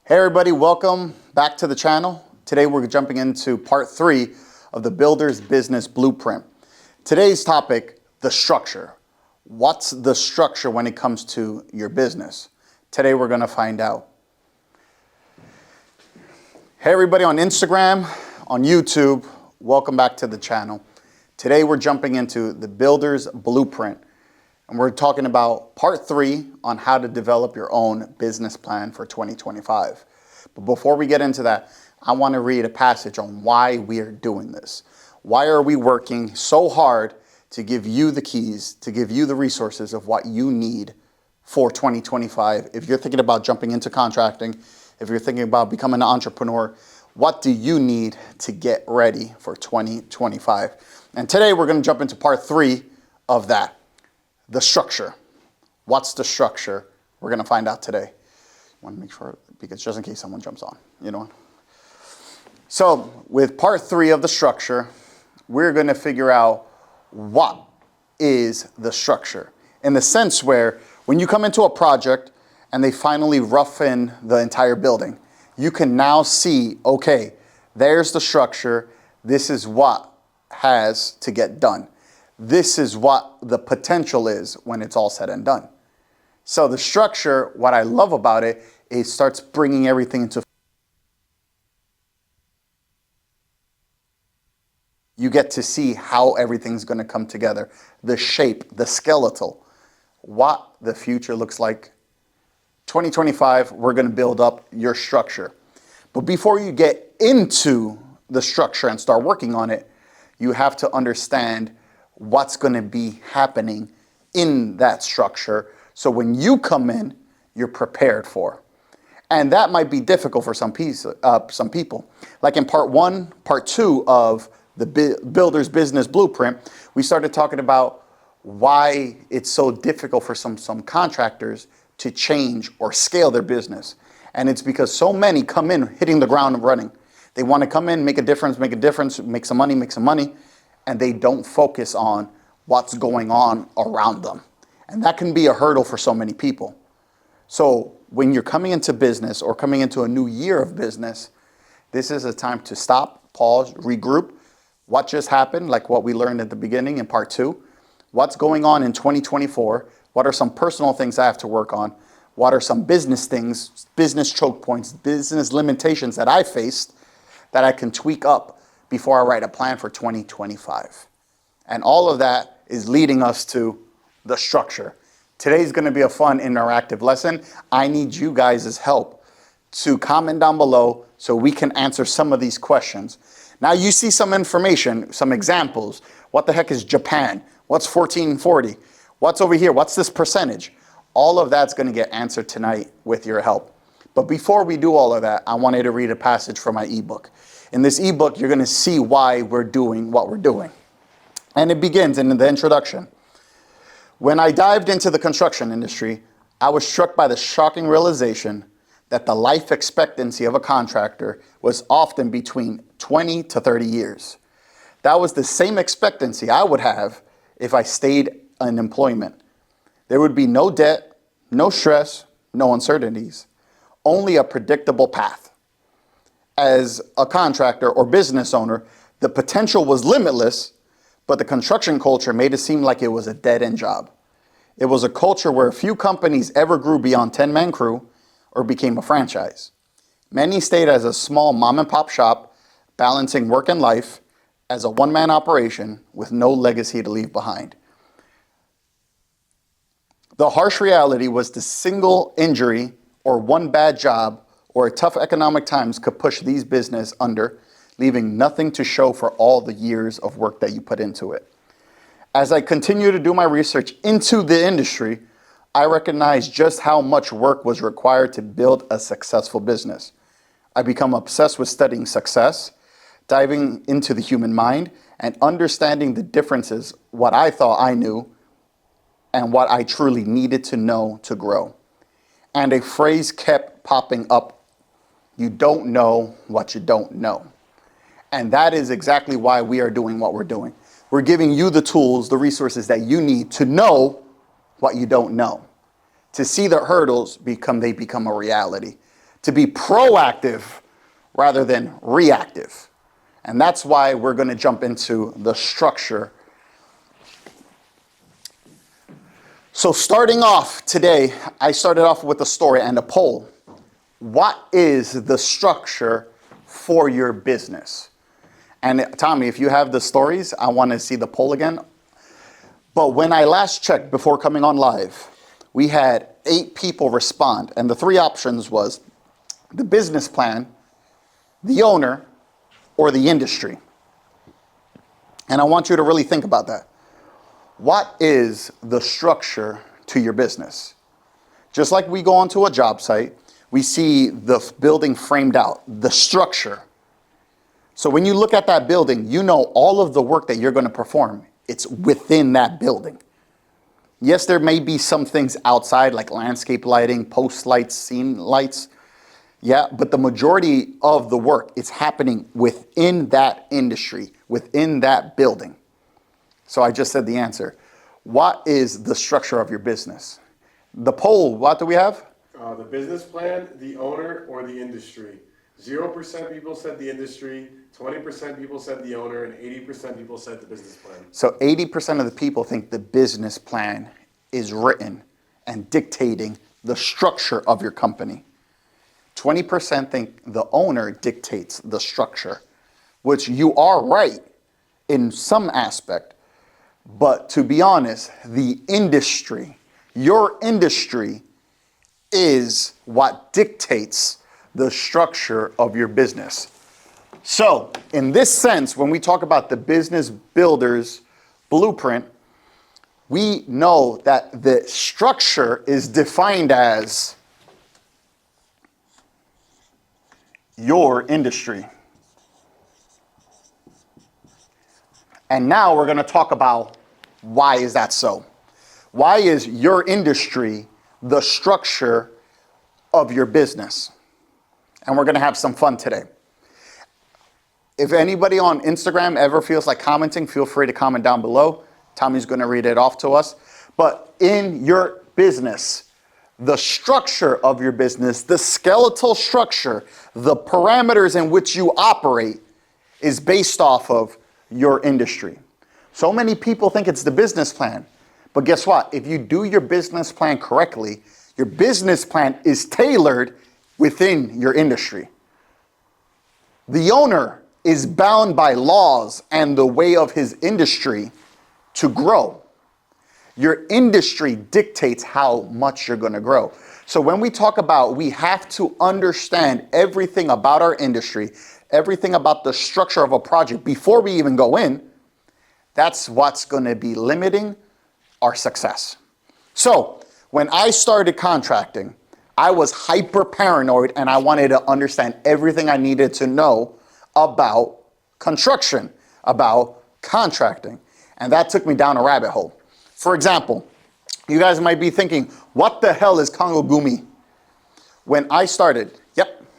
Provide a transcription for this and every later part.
Hey everybody, welcome back to the channel. Today we're jumping into part 3 of the Builder's Business Blueprint. Today's topic, the structure. What's the structure when it comes to your business? Today we're going to find out. Hey everybody on Instagram, on YouTube, welcome back to the channel. Today we're jumping into the Builder's Blueprint. And we're talking about part 3 on how to develop your own business plan for 2025. But before we get into that, I want to read a passage on why we are doing this. Why are we working so hard to give you the keys, to give you the resources of what you need for 2025? If you're thinking about jumping into contracting, if you're thinking about becoming an entrepreneur, what do you need to get ready for 2025? And today we're going to jump into part 3 of that. The structure. What's the structure? We're going to find out today. I want to make sure, because just in case someone jumps on, you know. So with part 3 of the structure, we're going to figure out what is the structure. In the sense where when you come into a project and they finally rough in the entire building, you can now see, okay, there's the structure. This is what has to get done. This is what the potential is when it's all said and done. So the structure, what I love about it, is starts bringing everything into. You get to see how everything's going to come together, the shape, the skeletal, what the future looks like. 2025, we're going to build up your structure. But before you get into the structure and start working on it, you have to understand what's going to be happening in that structure. So when you come in, you're prepared for. And that might be difficult for some people. Like in part 1, part 2 of the Builder's Business Blueprint, we started talking about why it's so difficult for some contractors to change or scale their business. And it's because so many come in hitting the ground and running. They want to come in, make a difference, make some money. And they don't focus on what's going on around them. And that can be a hurdle for so many people. So when you're coming into business or coming into a new year of business, this is a time to stop, pause, regroup. What just happened, like what we learned at the beginning in part 2. What's going on in 2024? What are some personal things I have to work on? What are some business things, business choke points, business limitations that I faced that I can tweak up before I write a plan for 2025. And all of that is leading us to the structure. Today's going to be a fun, interactive lesson. I need you guys' help to comment down below so we can answer some of these questions. Now you see some information, some examples. What the heck is Japan? What's 1440? What's over here? What's this percentage? All of that's going to get answered tonight with your help. But before we do all of that, I wanted to read a passage from my ebook. In this ebook, you're going to see why we're doing what we're doing. And it begins in the introduction. When I dived into the construction industry, I was struck by the shocking realization that the life expectancy of a contractor was often between 20 to 30 years. That was the same expectancy I would have if I stayed in employment. There would be no debt, no stress, no uncertainties, only a predictable path. As a contractor or business owner, the potential was limitless, but the construction culture made it seem like it was a dead-end job. It was a culture where few companies ever grew beyond 10-man crew or became a franchise. Many stayed as a small mom-and-pop shop, balancing work and life as a one-man operation with no legacy to leave behind. The harsh reality was the single injury or one bad job or tough economic times could push these business under, leaving nothing to show for all the years of work that you put into it. As I continue to do my research into the industry, I recognized just how much work was required to build a successful business. I become obsessed with studying success, diving into the human mind, and understanding the differences, what I thought I knew, and what I truly needed to know to grow. And a phrase kept popping up. You don't know what you don't know. And that is exactly why we are doing what we're doing. We're giving you the tools, the resources that you need to know what you don't know. To see the hurdles become a reality. to be proactive rather than reactive. And that's why we're going to jump into the structure. So starting off today, I started off with a story and a poll. What is the structure for your business? And Tommy, if you have the stories, I want to see the poll again. But when I last checked before coming on live, we had 8 people respond. And the 3 options was the business plan, the owner, or the industry. And I want you to really think about that. What is the structure to your business? Just like we go onto a job site, we see the building framed out, the structure. So when you look at that building, you know all of the work that you're going to perform, it's within that building. Yes, there may be some things outside like landscape lighting, post lights, scene lights. Yeah, but the majority of the work is happening within that industry, within that building. So I just said the answer. What is the structure of your business? The poll, what do we have? The business plan, the owner, or the industry. 0% people said the industry, 20% people said the owner, and 80% people said the business plan. So 80% of the people think the business plan is written and dictating the structure of your company. 20% think the owner dictates the structure, which you are right in some aspect. But to be honest, the industry, your industry, is what dictates the structure of your business. So in this sense, when we talk about the business builder's blueprint, we know that the structure is defined as your industry. And now we're going to talk about why is that so? Why is your industry the structure of your business? And we're going to have some fun today. If anybody on Instagram ever feels like commenting, feel free to comment down below. Tommy's going to read it off to us. But in your business, the structure of your business, the skeletal structure, the parameters in which you operate is based off of your industry. So many people think it's the business plan. But guess what? If you do your business plan correctly, your business plan is tailored within your industry. The owner is bound by laws and the way of his industry to grow. Your industry dictates how much you're going to grow. So when we talk about we have to understand everything about our industry, everything about the structure of a project before we even go in, that's what's going to be limiting our success. So when I started contracting, I was hyper paranoid and I wanted to understand everything I needed to know about construction, about contracting. And that took me down a rabbit hole. For example, you guys might be thinking, what the hell is Congo Gumi? When I started,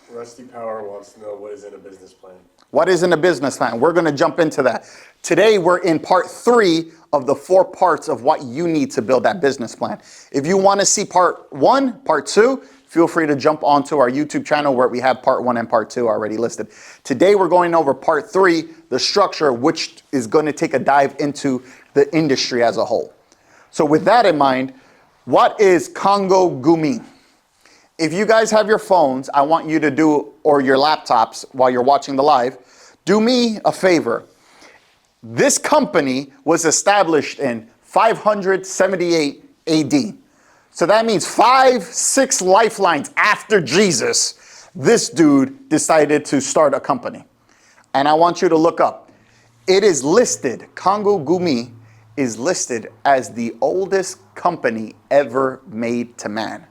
Rusty Power wants to know what is in a business plan. What is in a business plan? We're going to jump into that. Today, we're in part 3 of the 4 parts of what you need to build that business plan. If you want to see part 1, part 2, feel free to jump onto our YouTube channel where we have part 1 and part 2 already listed. Today, we're going over part 3, the structure, which is going to take a dive into the industry as a whole. So with that in mind, what is Congo Gumi? If you guys have your phones, I want you to do, or your laptops while you're watching the live, do me a favor. This company was established in 578 AD. So that means 5-6 lifelines after Jesus, this dude decided to start a company. And I want you to look up. It is listed, Congo Gumi is listed as the oldest company ever made to man.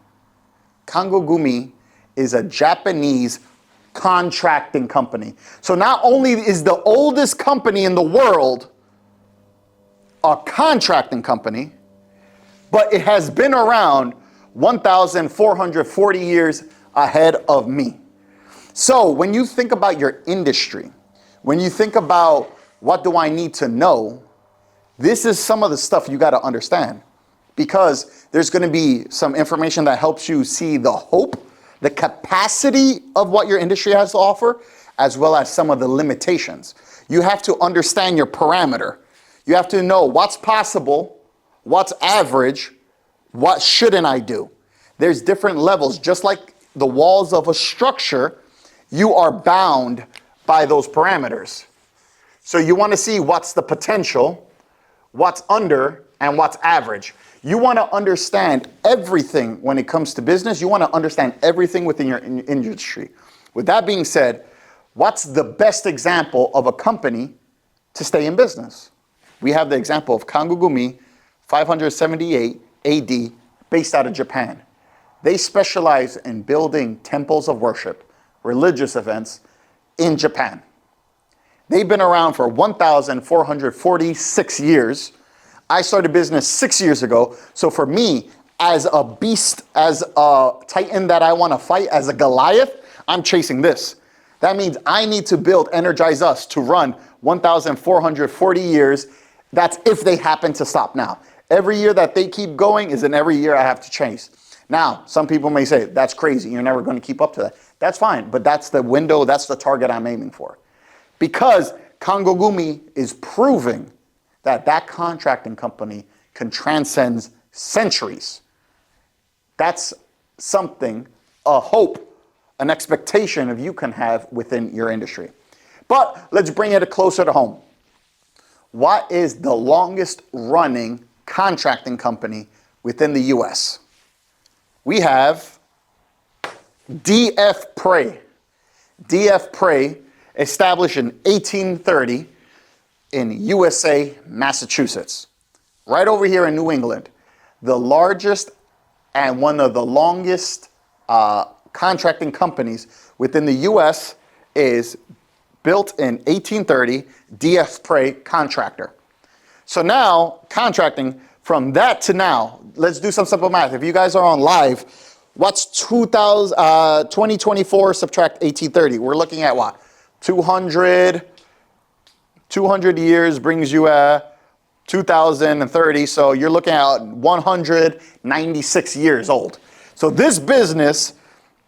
Congo Gumi is a Japanese contracting company. So not only is the oldest company in the world a contracting company, but it has been around 1,440 years ahead of me. So when you think about your industry, when you think about what do I need to know, this is some of the stuff you got to understand. Because there's going to be some information that helps you see the hope, the capacity of what your industry has to offer, as well as some of the limitations. You have to understand your parameter. You have to know what's possible, what's average, what shouldn't I do. There's different levels. Just like the walls of a structure, you are bound by those parameters. So you want to see what's the potential, what's under, and what's average. You want to understand everything when it comes to business. You want to understand everything within your industry. With that being said, what's the best example of a company to stay in business? We have the example of Kangugumi, 578 AD, based out of Japan. They specialize in building temples of worship, religious events in Japan. They've been around for 1,446 years. I started business 6 years ago. So for me, as a beast, as a titan that I want to fight, as a Goliath, I'm chasing this. That means I need to build Energize Us to run 1,440 years. That's if they happen to stop now. Every year that they keep going is in every year I have to chase. Now, some people may say, that's crazy. You're never going to keep up to that. That's fine, but that's the window, that's the target I'm aiming for. Because Kangugumi is proving that contracting company can transcend centuries. That's something, a hope, an expectation of you can have within your industry. But let's bring it closer to home. What is the longest running contracting company within the US? We have DF Prey. DF Prey, established in 1830 in USA, Massachusetts. Right over here in New England. The largest and one of the longest contracting companies within the US is built in 1830, DF Prey Contractor. So now, contracting, from that to now, let's do some simple math. If you guys are on live, what's 2024 subtract 1830? We're looking at what? 200 years brings you 2030. So you're looking at 196 years old. So this business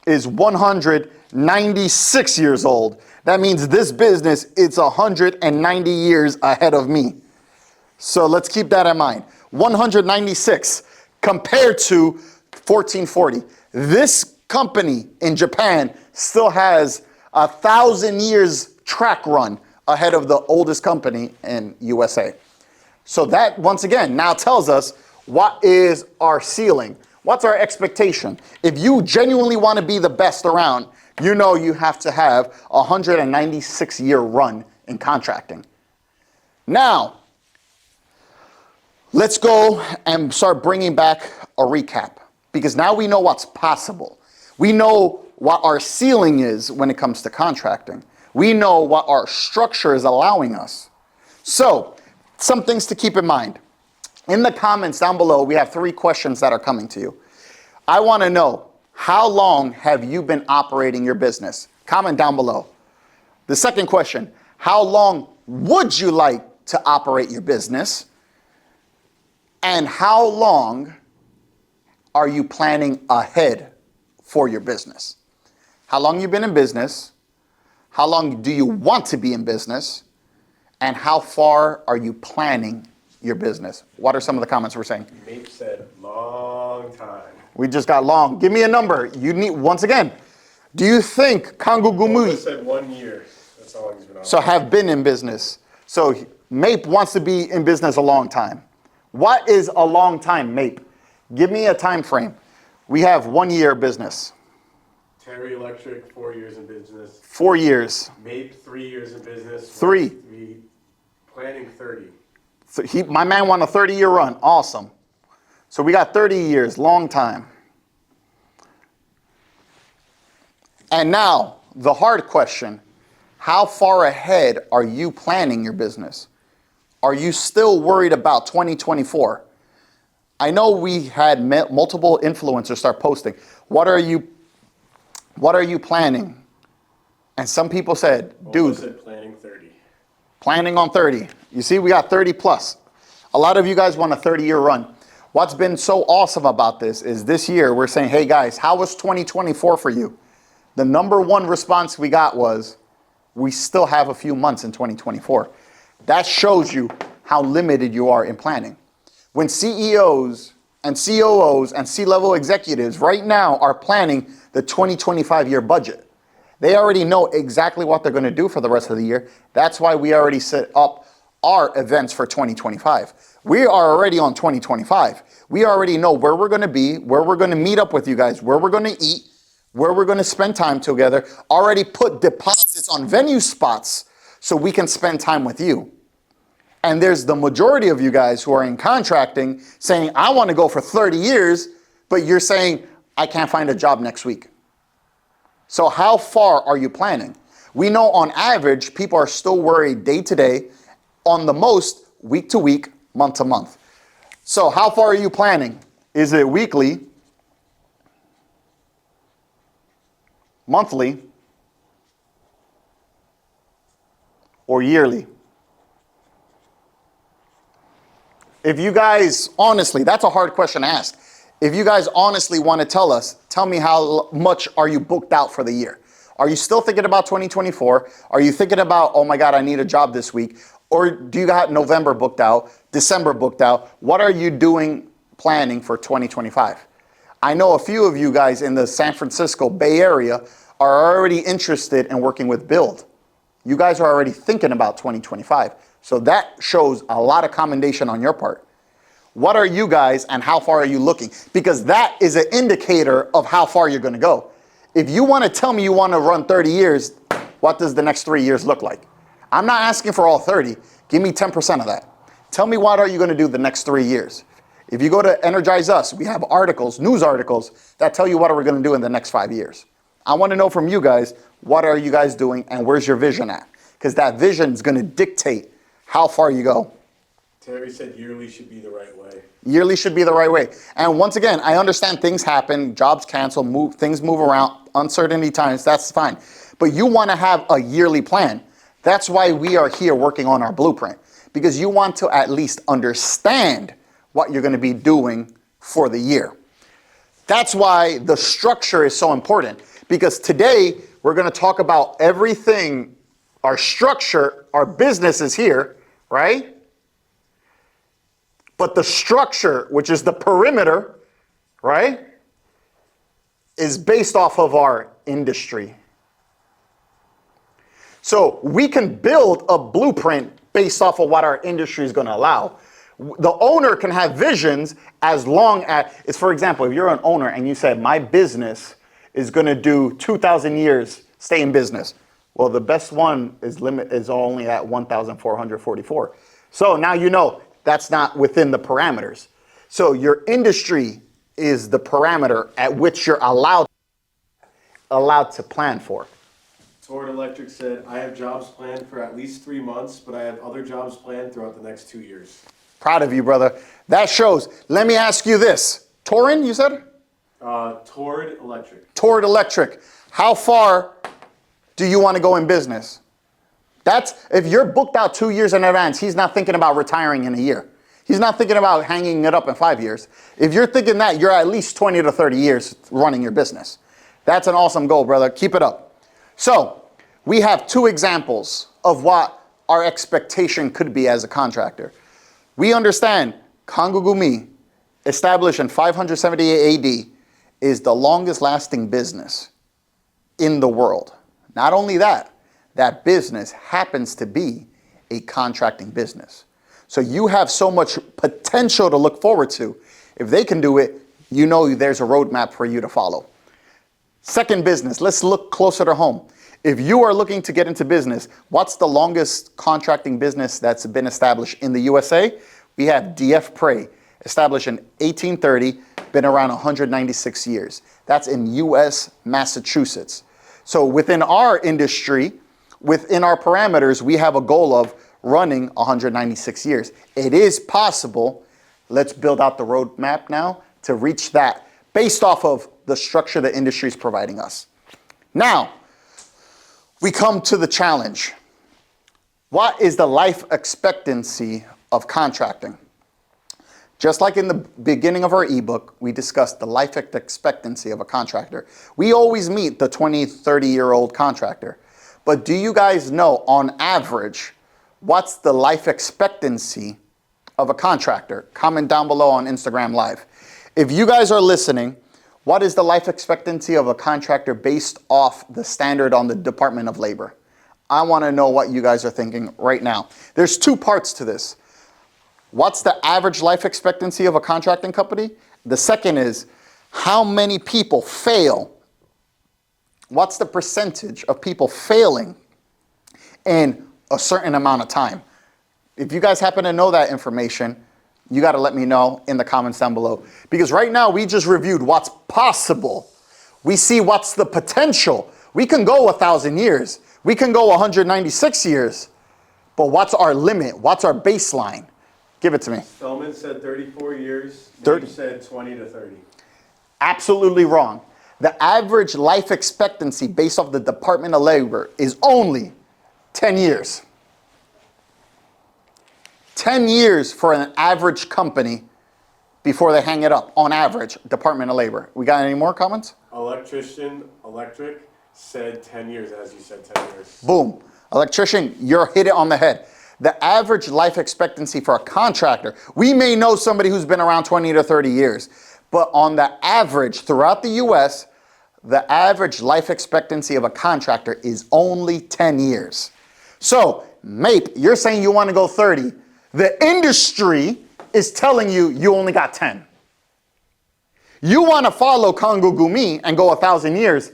is 196 years old. That means this business, it's 190 years ahead of me. So let's keep that in mind. 196 compared to 1440. This company in Japan still has 1,000 years track run ahead of the oldest company in USA. So that, once again, now tells us what is our ceiling. What's our expectation? If you genuinely want to be the best around, you know you have to have a 196-year run in contracting. Now, let's go and start bringing back a recap, because now we know what's possible. We know what our ceiling is when it comes to contracting. We know what our structure is allowing us. So, some things to keep in mind. In the comments down below, we have 3 questions that are coming to you. I want to know, how long have you been operating your business? Comment down below. The second question, how long would you like to operate your business? And how long are you planning ahead for your business? How long you've been in business? How long do you want to be in business? And how far are you planning your business? What are some of the comments we're saying? Mape said long time. We just got long. Give me a number. You need, once again, do you think Kangugumi said 1 year. That's how long he's been on. so have been in business? So Mape wants to be in business a long time. What is a long time, Mape? Give me a time frame. We have 1 year business. Terry Electric, 4 years in business. 4 years. Mape, 3 years in business. 3. Planning 30. So my man won a 30-year run. Awesome. So we got 30 years, long time. And now, the hard question, how far ahead are you planning your business? Are you still worried about 2024? I know we had multiple influencers start posting. What are you planning? And some people said, dude. Said planning 30. Planning on 30. You see, we got 30 plus. A lot of you guys want a 30-year run. What's been so awesome about this is this year we're saying, hey guys, how was 2024 for you? The number one response we got was, we still have a few months in 2024. That shows you how limited you are in planning. When CEOs and COOs and C-level executives right now are planning the 2025 year budget, they already know exactly what they're going to do for the rest of the year. That's why we already set up our events for 2025. We are already on 2025. We already know where we're going to be, where we're going to meet up with you guys, where we're going to eat, where we're going to spend time together, already put deposits on venue spots so we can spend time with you. And there's the majority of you guys who are in contracting saying, I want to go for 30 years, but you're saying, I can't find a job next week. So how far are you planning? We know on average, people are still worried day to day, on the most week to week, month to month. So how far are you planning? Is it weekly, monthly, or yearly? If you guys honestly, that's a hard question to ask. If you guys honestly want to tell us, tell me how much are you booked out for the year? Are you still thinking about 2024? Are you thinking about, oh my God, I need a job this week? Or do you got November booked out, December booked out? What are you doing planning for 2025? I know a few of you guys in the San Francisco Bay Area are already interested in working with Build. You guys are already thinking about 2025. So that shows a lot of commendation on your part. What are you guys and how far are you looking? Because that is an indicator of how far you're going to go. If you want to tell me you want to run 30 years, what does the next 3 years look like? I'm not asking for all 30. Give me 10% of that. Tell me what are you going to do the next 3 years? If you go to Energize Us, we have articles, news articles that tell you what are we going to do in the next 5 years. I want to know from you guys, what are you guys doing and where's your vision at? Because that vision is going to dictate how far you go. Terry said yearly should be the right way. Yearly should be the right way. And once again, I understand things happen, jobs cancel, things move around, uncertainty times, that's fine. But you want to have a yearly plan. That's why we are here working on our blueprint, because you want to at least understand what you're going to be doing for the year. That's why the structure is so important, because today we're going to talk about everything, our structure, our business is here, right? But the structure, which is the perimeter, right, is based off of our industry. So we can build a blueprint based off of what our industry is going to allow. The owner can have visions as long as, it's, for example, if you're an owner and you say, my business is going to do 2,000 years, stay in business. Well, the best one is only at 1,444. So now you know that's not within the parameters. So your industry is the parameter at which you're allowed to plan for. Tord Electric said, I have jobs planned for at least 3 months, but I have other jobs planned throughout the next 2 years. Proud of you, brother. That shows. Let me ask you this. Torin, you said? Tord Electric. Tord Electric. How far do you want to go in business? That's, if you're booked out 2 years in advance, he's not thinking about retiring in a year. He's not thinking about hanging it up in 5 years. If you're thinking that, you're at least 20 to 30 years running your business. That's an awesome goal, brother. Keep it up. So we have two examples of what our expectation could be as a contractor. We understand Kangugumi, established in 578 AD, is the longest lasting business in the world. Not only that, that business happens to be a contracting business. So you have so much potential to look forward to. If they can do it, you know there's a roadmap for you to follow. Second business, let's look closer to home. If you are looking to get into business, what's the longest contracting business that's been established in the USA? We have DF Prey, established in 1830, been around 196 years. That's in US, Massachusetts. So within our industry, within our parameters, we have a goal of running 196 years. It is possible. Let's build out the roadmap now to reach that based off of the structure the industry is providing us. Now, we come to the challenge. What is the life expectancy of contracting? Just like in the beginning of our ebook, we discussed the life expectancy of a contractor. We always meet the 20, 30-year-old contractor. But do you guys know, on average, what's the life expectancy of a contractor? Comment down below on Instagram Live. If you guys are listening, what is the life expectancy of a contractor based off the standard on the Department of Labor? I want to know what you guys are thinking right now. There's two parts to this. What's the average life expectancy of a contracting company? The second is, how many people fail? What's the percentage of people failing in a certain amount of time? If you guys happen to know that information, you got to let me know in the comments down below. Because right now we just reviewed what's possible. We see what's the potential. We can go 1,000 years. We can go 196 years. But what's our limit? What's our baseline? Give it to me. Spellman said 34 years. 30. Nate said 20 to 30. Absolutely wrong. The average life expectancy based off the Department of Labor is only 10 years. 10 years for an average company before they hang it up, on average, Department of Labor. We got any more comments? Electric said 10 years, as you said, 10 years. Boom. Electrician, you're hit it on the head. The average life expectancy for a contractor, we may know somebody who's been around 20 to 30 years, but on the average throughout the US, the average life expectancy of a contractor is only 10 years. So, Mape, you're saying you want to go 30. The industry is telling you you only got 10. You want to follow Congo Gumi and go 1,000 years.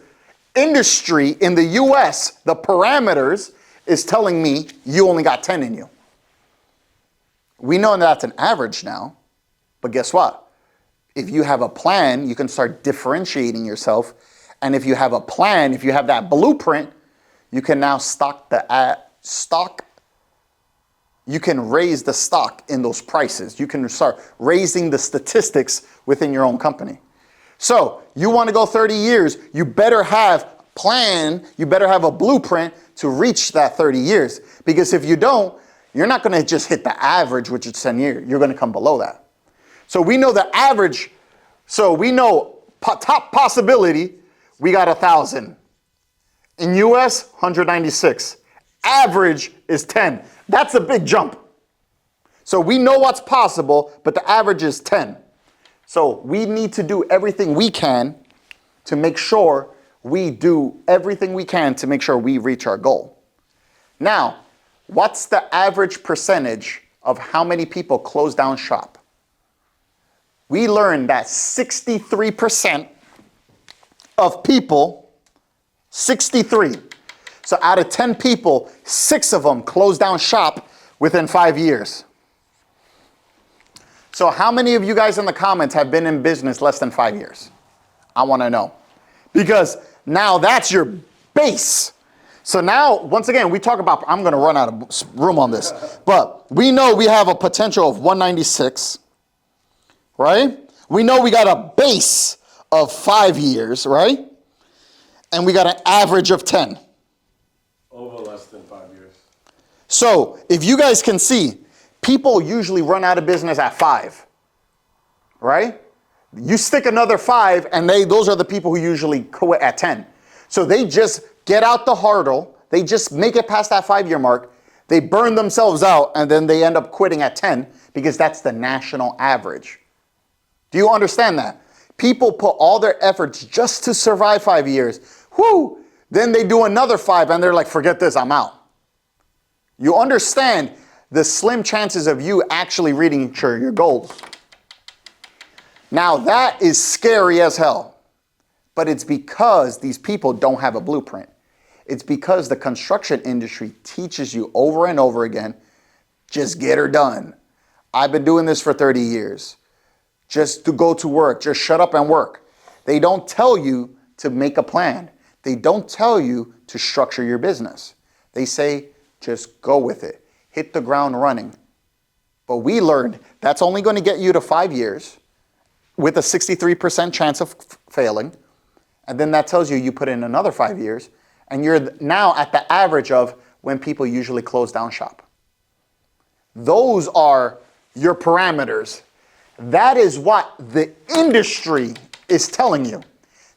Industry in the US, the parameters, is telling me you only got 10 in you. We know that's an average now, but guess what? If you have a plan, you can start differentiating yourself. And if you have a plan, if you have that blueprint, you can now you can raise the stock in those prices. You can start raising the statistics within your own company. So you want to go 30 years, you better have a plan, you better have a blueprint to reach that 30 years. Because if you don't, you're not going to just hit the average, which is 10 years. You're going to come below that. So we know the average. So we know top possibility, we got 1,000. In US, 196. Average is 10. That's a big jump. So we know what's possible, but the average is 10. So we need to do everything we can to make sure we do everything we can to make sure we reach our goal. Now, what's the average percentage of how many people close down shop? We learned that 63% of people, 63. So out of 10 people, 6 of them close down shop within 5 years. So how many of you guys in the comments have been in business less than 5 years? I want to know. Because now that's your base. So now, once again, we talk about, I'm going to run out of room on this, but we know we have a potential of 196, right? We know we got a base of 5 years, right? And we got an average of 10. Over less than 5 years. So if you guys can see, people usually run out of business at 5, right? You stick another 5 and those are the people who usually quit at 10. So they just get out the hurdle, they just make it past that 5-year mark, they burn themselves out, and then they end up quitting at 10 because that's the national average. Do you understand that? People put all their efforts just to survive 5 years. Whoo! Then they do another 5 and they're like, forget this, I'm out. You understand the slim chances of you actually reaching your goals. Now that is scary as hell, but it's because these people don't have a blueprint. It's because the construction industry teaches you over and over again, just get her done. I've been doing this for 30 years. Just to go to work, just shut up and work. They don't tell you to make a plan. They don't tell you to structure your business. They say, just go with it. Hit the ground running. But we learned that's only going to get you to 5 years with a 63% chance of failing. And then that tells you you put in another 5 years. And you're now at the average of when people usually close down shop. Those are your parameters. That is what the industry is telling you.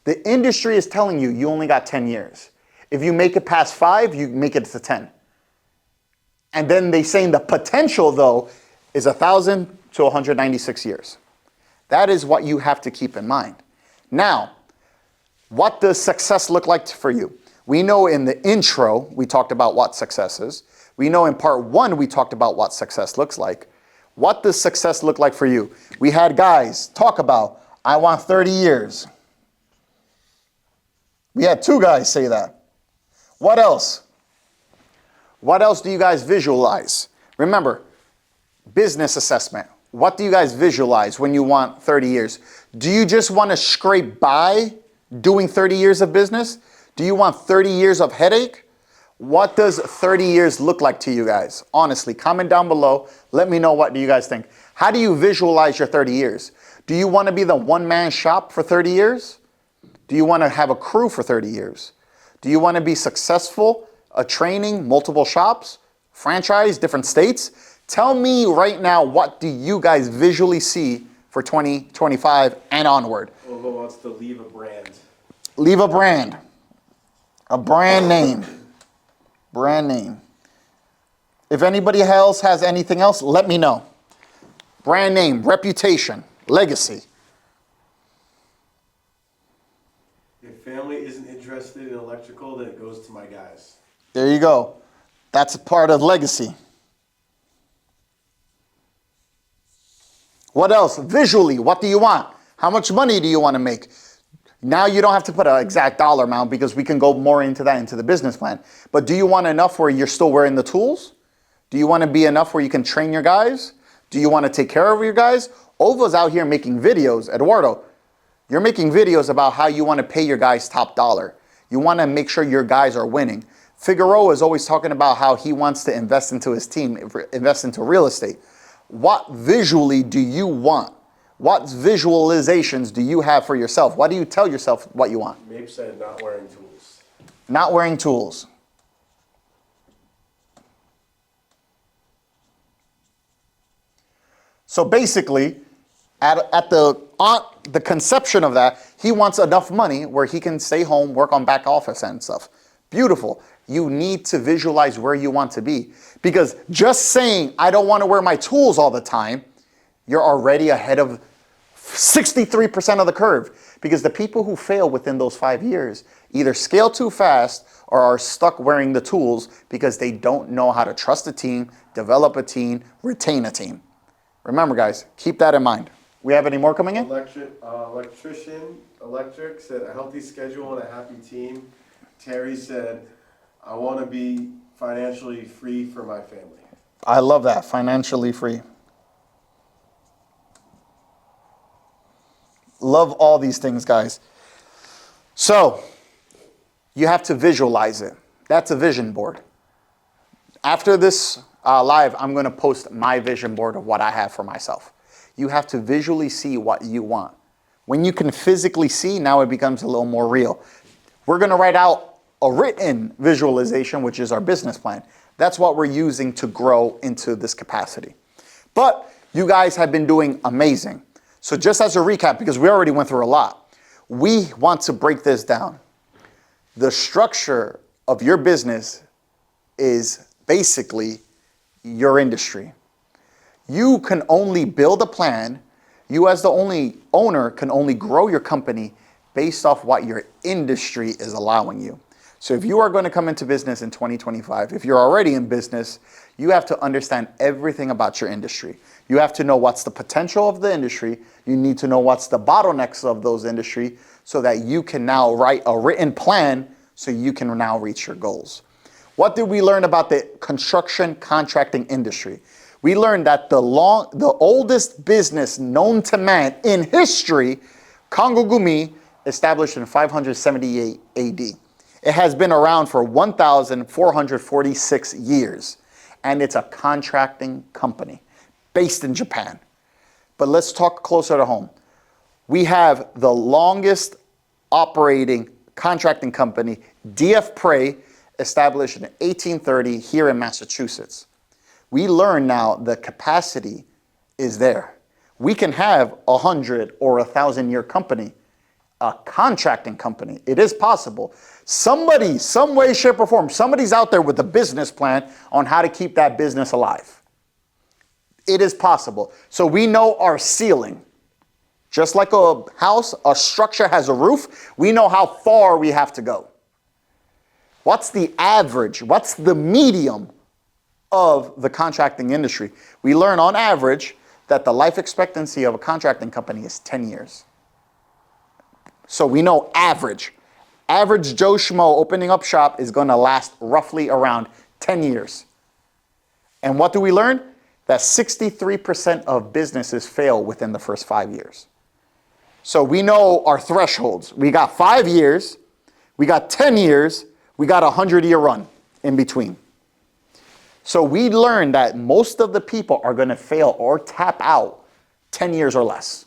The industry is telling you you only got 10 years. If you make it past 5, you make it to 10. And then they saying the potential, though, is 1,000 to 196 years. That is what you have to keep in mind. Now, what does success look like for you? We know in the intro, we talked about what success is. We know in part 1, we talked about what success looks like. What does success look like for you? We had guys talk about, I want 30 years. We had 2 guys say that. What else? What else do you guys visualize? Remember, business assessment. What do you guys visualize when you want 30 years? Do you just want to scrape by doing 30 years of business? Do you want 30 years of headache? What does 30 years look like to you guys? Honestly, comment down below. Let me know, what do you guys think? How do you visualize your 30 years? Do you want to be the one-man shop for 30 years? Do you want to have a crew for 30 years? Do you want to be successful, training multiple shops, franchise, different states? Tell me right now, what do you guys visually see for 2025 and onward? Ovo wants to leave a brand. Leave a brand. A brand name. Brand name. If anybody else has anything else, let me know. Brand name, reputation, legacy. If family isn't interested in electrical, then it goes to my guys. There you go. That's a part of legacy. What else? Visually, what do you want? How much money do you want to make? Now you don't have to put an exact dollar amount, because we can go more into that into the business plan. But do you want enough where you're still wearing the tools? Do you want to be enough where you can train your guys? Do you want to take care of your guys? Ova's out here making videos. Eduardo, you're making videos about how you want to pay your guys top dollar. You want to make sure your guys are winning. Figueroa is always talking about how he wants to invest into his team, invest into real estate. What visually do you want? What visualizations do you have for yourself? What do you tell yourself what you want? Mabe said not wearing tools. Not wearing tools. So basically, at the conception of that, he wants enough money where he can stay home, work on back office and stuff. Beautiful. You need to visualize where you want to be. Because just saying, I don't want to wear my tools all the time, you're already ahead of 63% of the curve. Because the people who fail within those 5 years either scale too fast or are stuck wearing the tools because they don't know how to trust a team, develop a team, retain a team. Remember, guys, keep that in mind. We have any more coming in? Electric said a healthy schedule and a happy team. Terry said, I want to be financially free for my family. I love that, financially free. Love all these things, guys. So, you have to visualize it. That's a vision board. After this live, I'm going to post my vision board of what I have for myself. You have to visually see what you want. When you can physically see, now it becomes a little more real. We're going to write out a written visualization, which is our business plan. That's what we're using to grow into this capacity. But you guys have been doing amazing. So just as a recap, because we already went through a lot, we want to break this down. The structure of your business is basically your industry. You can only build a plan. You as the only owner can only grow your company based off what your industry is allowing you. So if you are going to come into business in 2025, if you're already in business, you have to understand everything about your industry. You have to know what's the potential of the industry. You need to know what's the bottlenecks of those industry so that you can now write a written plan so you can now reach your goals. What did we learn about the construction contracting industry? We learned that the oldest business known to man in history, Congo Gumi, established in 578 AD. It has been around for 1,446 years, and it's a contracting company based in Japan. But let's talk closer to home. We have the longest operating contracting company, DF Prey, established in 1830 here in Massachusetts. We learn now the capacity is there. We can have 100 or 1,000-year company, a contracting company. It is possible. Somebody, some way, shape, or form, somebody's out there with a business plan on how to keep that business alive. It is possible. So we know our ceiling. Just like a house, a structure has a roof, we know how far we have to go. What's the average? What's the medium of the contracting industry? We learn on average that the life expectancy of a contracting company is 10 years. So we know average. Average Joe Schmo opening up shop is going to last roughly around 10 years. And what do we learn? That 63% of businesses fail within the first 5 years. So we know our thresholds. We got 5 years, we got 10 years, we got a 100-year run in between. So we learned that most of the people are going to fail or tap out 10 years or less.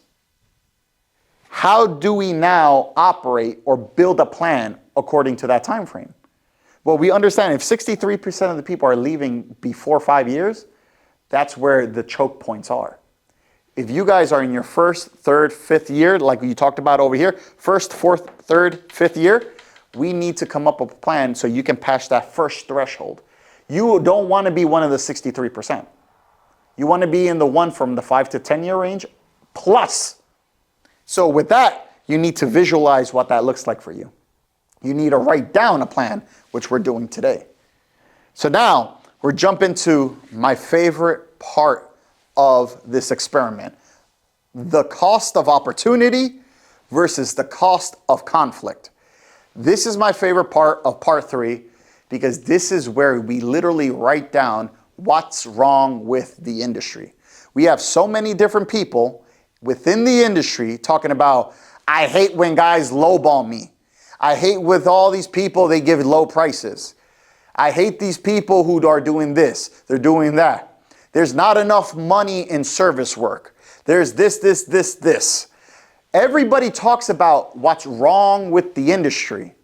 How do we now operate or build a plan according to that time frame? Well, we understand if 63% of the people are leaving before 5 years, that's where the choke points are. If you guys are in your first, third, fifth year, like you talked about over here, first, fourth, third, fifth year, we need to come up with a plan so you can pass that first threshold. You don't want to be one of the 63%. You want to be in the one from the 5 to 10 year range plus. So with that, you need to visualize what that looks like for you. You need to write down a plan, which we're doing today. So now we're jumping to my favorite part of this experiment. The cost of opportunity versus the cost of conflict. This is my favorite part of part 3 because this is where we literally write down what's wrong with the industry. We have so many different people within the industry talking about, I hate when guys lowball me. I hate with all these people, they give low prices. I hate these people who are doing this, they're doing that. There's not enough money in service work. There's this. Everybody talks about what's wrong with the industry.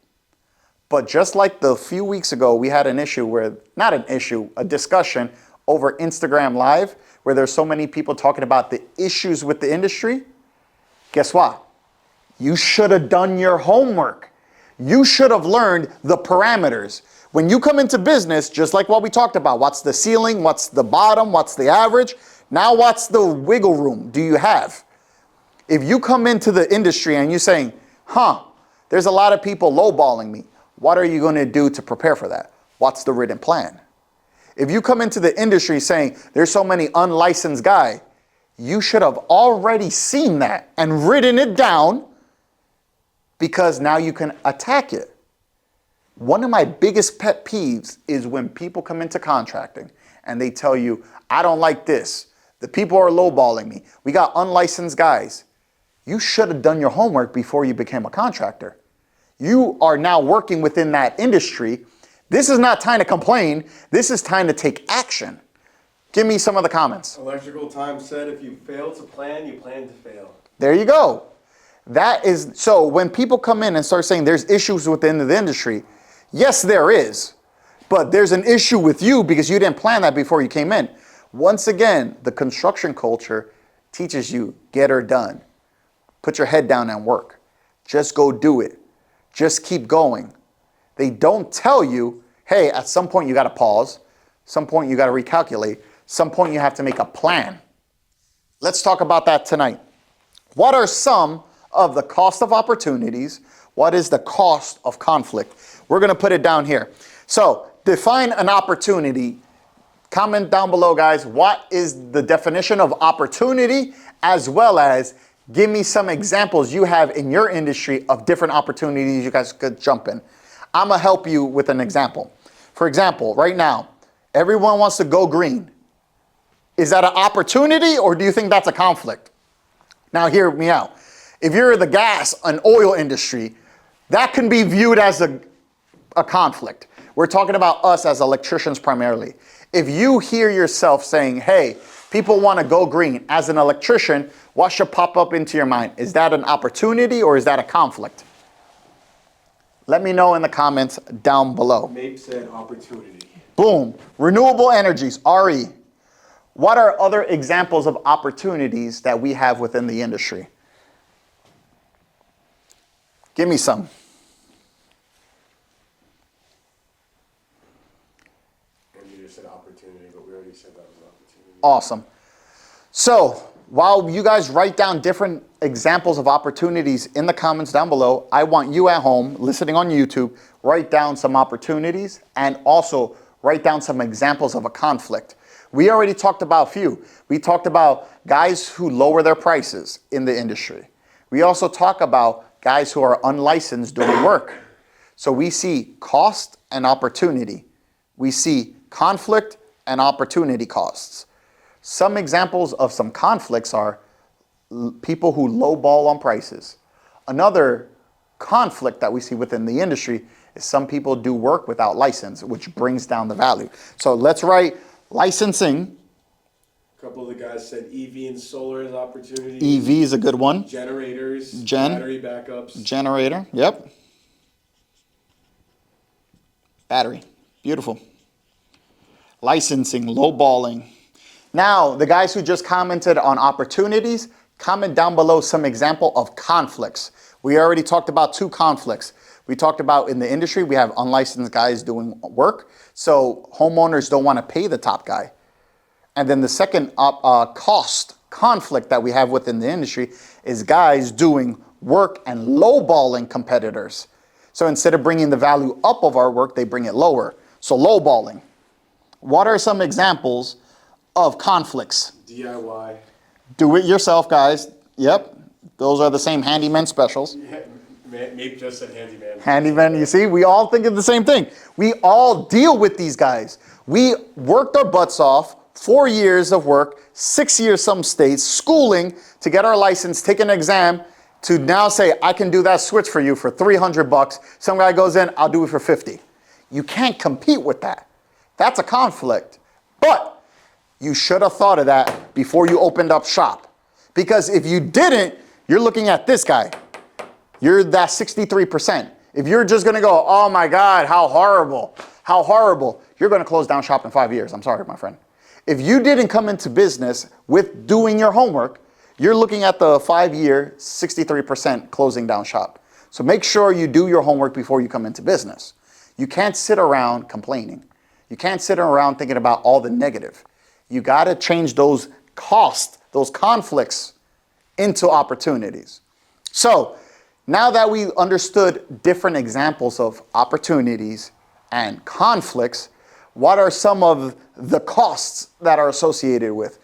But just like the few weeks ago, we had an issue where, not an issue, a discussion over Instagram Live, where there's so many people talking about the issues with the industry. Guess what? You should have done your homework. You should have learned the parameters. When you come into business, just like what we talked about, what's the ceiling, what's the bottom, what's the average? Now what's the wiggle room do you have? If you come into the industry and you're saying, there's a lot of people lowballing me, what are you going to do to prepare for that? What's the written plan? If you come into the industry saying, there's so many unlicensed guys, you should have already seen that and written it down because now you can attack it. One of my biggest pet peeves is when people come into contracting and they tell you, I don't like this. The people are lowballing me. We got unlicensed guys. You should have done your homework before you became a contractor. You are now working within that industry. This is not time to complain. This is time to take action. Give me some of the comments. Electrical Time said, if you fail to plan, you plan to fail. There you go. That is, so when people come in and start saying there's issues within the industry, yes, there is, but there's an issue with you because you didn't plan that before you came in. Once again, the construction culture teaches you get her done. Put your head down and work. Just go do it. Just keep going. They don't tell you, hey, at some point you got to pause. Some point you got to recalculate. Some point you have to make a plan. Let's talk about that tonight. What are some of the cost of opportunities? What is the cost of conflict? We're going to put it down here. So define an opportunity. Comment down below, guys. What is the definition of opportunity, as well as give me some examples you have in your industry of different opportunities you guys could jump in. I'm going to help you with an example. For example, right now, everyone wants to go green. Is that an opportunity or do you think that's a conflict? Now hear me out. If you're the gas and oil industry, that can be viewed as a conflict. We're talking about us as electricians primarily. If you hear yourself saying, hey, people want to go green, as an electrician, what should pop up into your mind? Is that an opportunity or is that a conflict? Let me know in the comments down below. Mape said opportunity. Boom. Renewable energies, RE. What are other examples of opportunities that we have within the industry? Give me some. And you just said opportunity, but we already said that was an opportunity. Awesome. So while you guys write down different examples of opportunities in the comments down below, I want you at home listening on YouTube, write down some opportunities and also write down some examples of a conflict. We already talked about a few. We talked about guys who lower their prices in the industry. We also talk about guys who are unlicensed doing work. So we see cost and opportunity. We see conflict and opportunity costs. Some examples of some conflicts are people who lowball on prices. Another conflict that we see within the industry is some people do work without license, which brings down the value. So let's write licensing. A couple of the guys said EV and solar as opportunities. EV is a good one. Generators, battery backups. Generator, yep. Battery, beautiful. Licensing, lowballing. Now, the guys who just commented on opportunities, comment down below some example of conflicts. We already talked about 2 conflicts. We talked about in the industry, we have unlicensed guys doing work. So homeowners don't want to pay the top guy. And then the second cost conflict that we have within the industry is guys doing work and lowballing competitors. So instead of bringing the value up of our work, they bring it lower. So lowballing. What are some examples of conflicts? DIY. Do it yourself, guys. Yep. Those are the same handyman specials. Yeah, Mape just said handyman. Handyman, you see, we all think of the same thing. We all deal with these guys. We worked our butts off, 4 years of work, 6 years some states, schooling to get our license, take an exam, to now say, I can do that switch for you for $300. Some guy goes in, I'll do it for 50. You can't compete with that. That's a conflict. But you should have thought of that before you opened up shop. Because if you didn't, you're looking at this guy. You're that 63%. If you're just gonna go, oh my God, how horrible, you're gonna close down shop in 5 years. I'm sorry, my friend. If you didn't come into business with doing your homework, you're looking at the 5-year, 63% closing down shop. So make sure you do your homework before you come into business. You can't sit around complaining. You can't sit around thinking about all the negative. You gotta change those costs, those conflicts into opportunities. So now that we understood different examples of opportunities and conflicts, what are some of the costs that are associated with?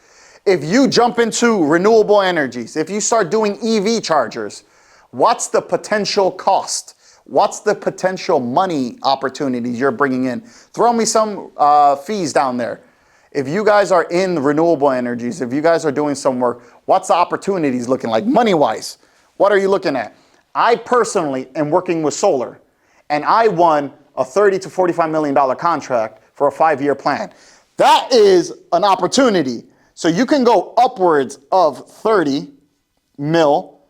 If you jump into renewable energies, if you start doing EV chargers, what's the potential cost? What's the potential money opportunities you're bringing in? Throw me some fees down there. If you guys are in renewable energies, if you guys are doing some work, what's the opportunities looking like money-wise? What are you looking at? I personally am working with solar, and I won a $30 to $45 million contract for a 5-year plan. That is an opportunity. So you can go upwards of 30 mil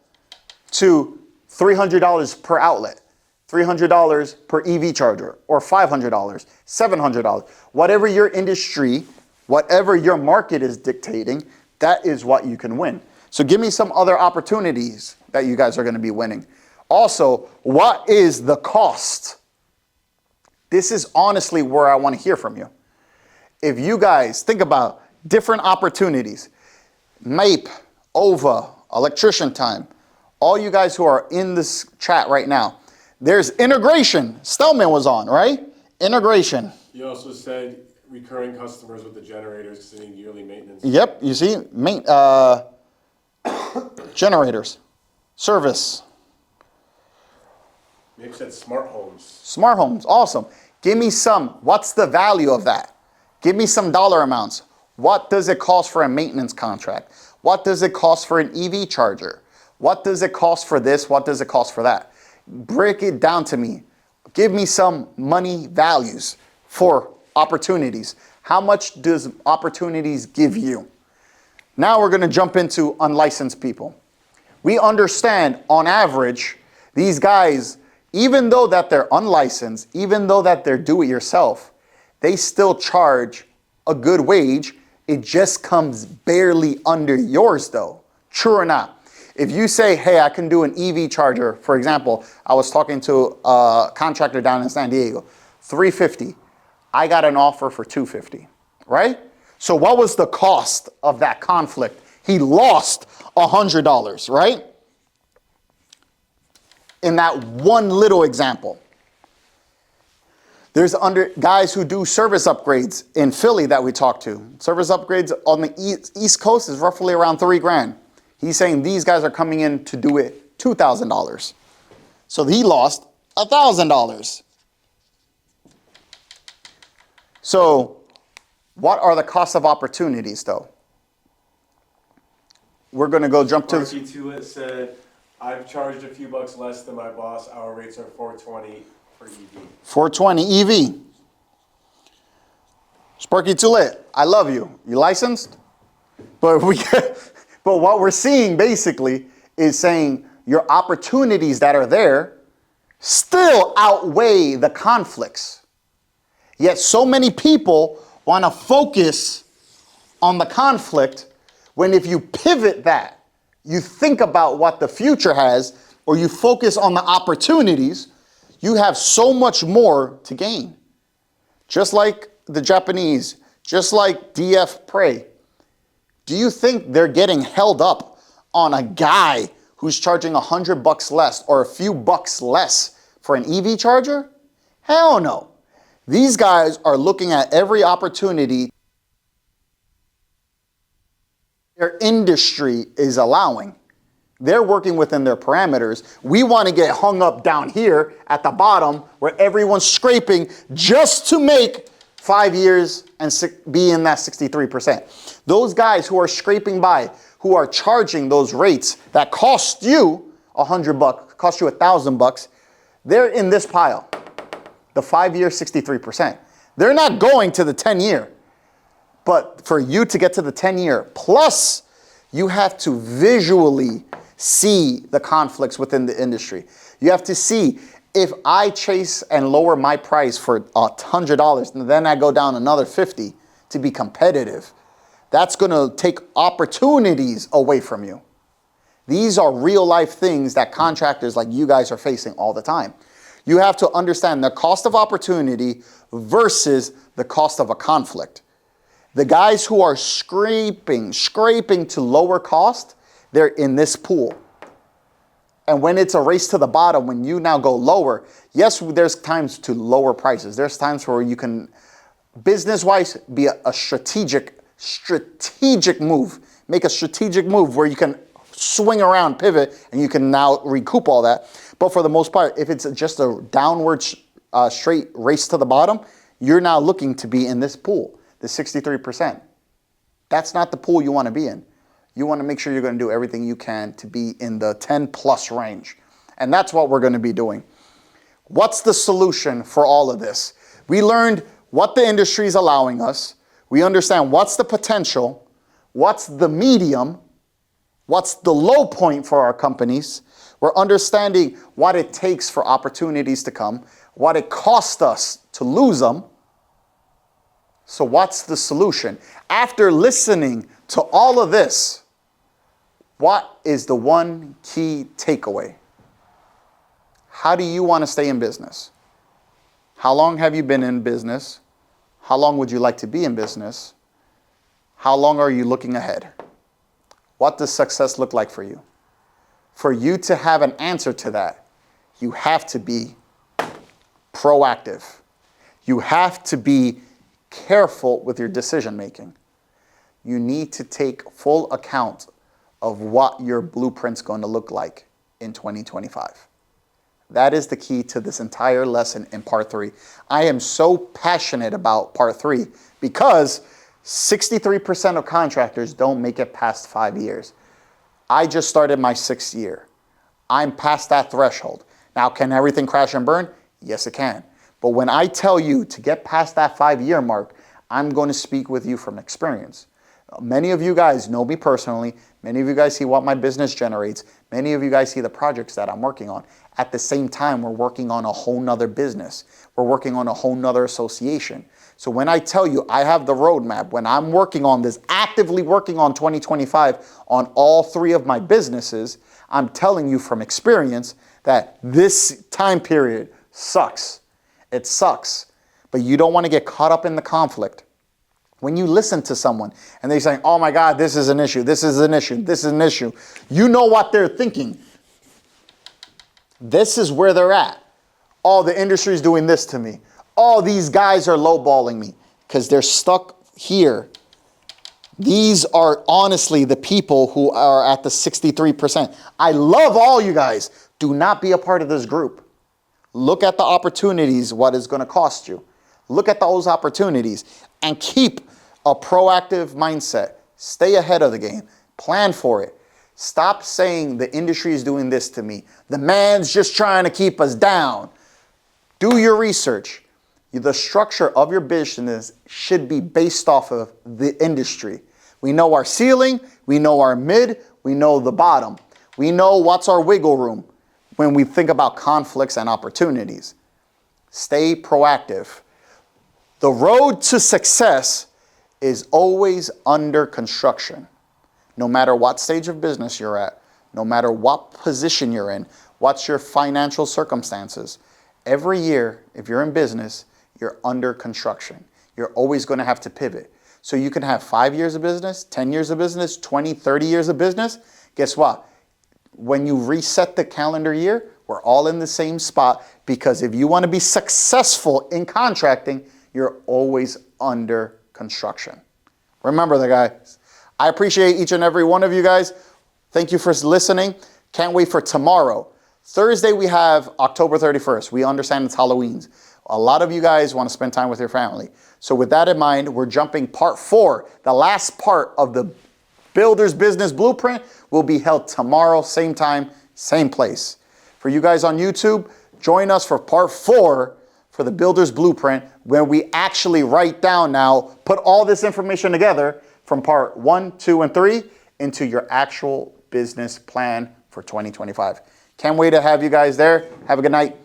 to $300 per outlet, $300 per EV charger, or $500, $700. Whatever your industry, whatever your market is dictating, that is what you can win. So give me some other opportunities that you guys are going to be winning. Also, what is the cost? This is honestly where I want to hear from you. If you guys think about different opportunities, MAPE, OVA, electrician time, all you guys who are in this chat right now, there's integration. Stelman was on, right? Integration. You also said recurring customers with the generators because they need yearly maintenance. Yep, you see, generators, service. Maybe said smart homes. Smart homes, awesome. Give me some, what's the value of that? Give me some dollar amounts. What does it cost for a maintenance contract? What does it cost for an EV charger? What does it cost for this? What does it cost for that? Break it down to me. Give me some money values for opportunities. How much does opportunities give you? Now we're going to jump into unlicensed people. We understand on average, these guys, even though that they're unlicensed, even though that they're do-it-yourself, they still charge a good wage It just comes barely under yours though. True or not? If you say, hey, I can do an EV charger, for example, I was talking to a contractor down in San Diego, $350. I got an offer for $250, right? So what was the cost of that conflict? He lost $100, right? In that one little example. There's guys who do service upgrades in Philly that we talked to. Service upgrades on the East Coast is roughly around $3,000. He's saying these guys are coming in to do it $2,000. So he lost $1,000. So what are the costs of opportunities though? We're going to go jump to... Marky Tulit said, I've charged a few bucks less than my boss. Our rates are $420 for EV. $420 EV. Sparky Tulit, I love you. You licensed? But what we're seeing basically is saying your opportunities that are there still outweigh the conflicts. Yet so many people want to focus on the conflict when if you pivot that, you think about what the future has, or you focus on the opportunities, you have so much more to gain. Just like the Japanese, just like DF Prey. Do you think they're getting held up on a guy who's charging $100 less or a few bucks less for an EV charger? Hell no. These guys are looking at every opportunity their industry is allowing. They're working within their parameters. We want to get hung up down here at the bottom where everyone's scraping just to make 5 years and be in that 63%. Those guys who are scraping by, who are charging those rates that cost you $100, cost you $1,000, they're in this pile. The 5 year, 63%. They're not going to the 10 year. But for you to get to the 10 year, plus you have to visually see the conflicts within the industry. You have to see if I chase and lower my price for $100 and then I go down another 50 to be competitive, that's going to take opportunities away from you. These are real life things that contractors like you guys are facing all the time. You have to understand the cost of opportunity versus the cost of a conflict. The guys who are scraping to lower cost, they're in this pool. And when it's a race to the bottom, when you now go lower, yes, there's times to lower prices. There's times where you can, business-wise, be a strategic move. Make a strategic move where you can swing around, pivot, and you can now recoup all that. But for the most part, if it's just a downward straight race to the bottom, you're now looking to be in this pool, the 63%. That's not the pool you want to be in. You want to make sure you're going to do everything you can to be in the 10 plus range. And that's what we're going to be doing. What's the solution for all of this? We learned what the industry is allowing us. We understand what's the potential, what's the medium, what's the low point for our companies. We're understanding what it takes for opportunities to come, what it costs us to lose them. So what's the solution? After listening to all of this, what is the one key takeaway? How do you want to stay in business? How long have you been in business? How long would you like to be in business? How long are you looking ahead? What does success look like for you? For you to have an answer to that, you have to be proactive. You have to be careful with your decision making. You need to take full account of what your blueprint's going to look like in 2025. That is the key to this entire lesson in part 3. I am so passionate about part 3 because 63% of contractors don't make it past 5 years. I just started my 6th year. I'm past that threshold. Now, can everything crash and burn? Yes, it can. But when I tell you to get past that 5-year mark, I'm going to speak with you from experience. Many of you guys know me personally. Many of you guys see what my business generates. Many of you guys see the projects that I'm working on. At the same time, we're working on a whole nother business. we're working on a whole nother association. So when I tell you I have the roadmap, when I'm working on this, actively working on 2025 on all 3 of my businesses, I'm telling you from experience that this time period sucks. It sucks. But you don't want to get caught up in the conflict. When you listen to someone and they're saying, oh my God, this is an issue, this is an issue, this is an issue, you know what they're thinking. This is where they're at. Oh, the industry's doing this to me. Oh, these guys are lowballing me, because they're stuck here. These are honestly the people who are at the 63%. I love all you guys. Do not be a part of this group. Look at the opportunities, what it's going to cost you. Look at those opportunities and keep a proactive mindset. Stay ahead of the game. Plan for it. Stop saying the industry is doing this to me. The man's just trying to keep us down. Do your research. The structure of your business should be based off of the industry. We know our ceiling, we know our mid, we know the bottom. We know what's our wiggle room when we think about conflicts and opportunities. Stay proactive. The road to success is always under construction. No matter what stage of business you're at, no matter what position you're in, what's your financial circumstances. Every year, if you're in business, you're under construction. You're always going to have to pivot. So you can have 5 years of business, 10 years of business, 20, 30 years of business. Guess what? When you reset the calendar year, we're all in the same spot, because if you want to be successful in contracting, you're always under construction. Remember that, guys. I appreciate each and every one of you guys. Thank you for listening. Can't wait for tomorrow. Thursday, we have October 31st. We understand it's Halloween. A lot of you guys want to spend time with your family. So with that in mind, we're jumping part 4. The last part of the Builder's Business Blueprint will be held tomorrow, same time, same place. For you guys on YouTube, join us for part 4 for the Builder's Blueprint, where we actually write down now, put all this information together from part 1, 2, and 3 into your actual business plan for 2025. Can't wait to have you guys there. Have a good night.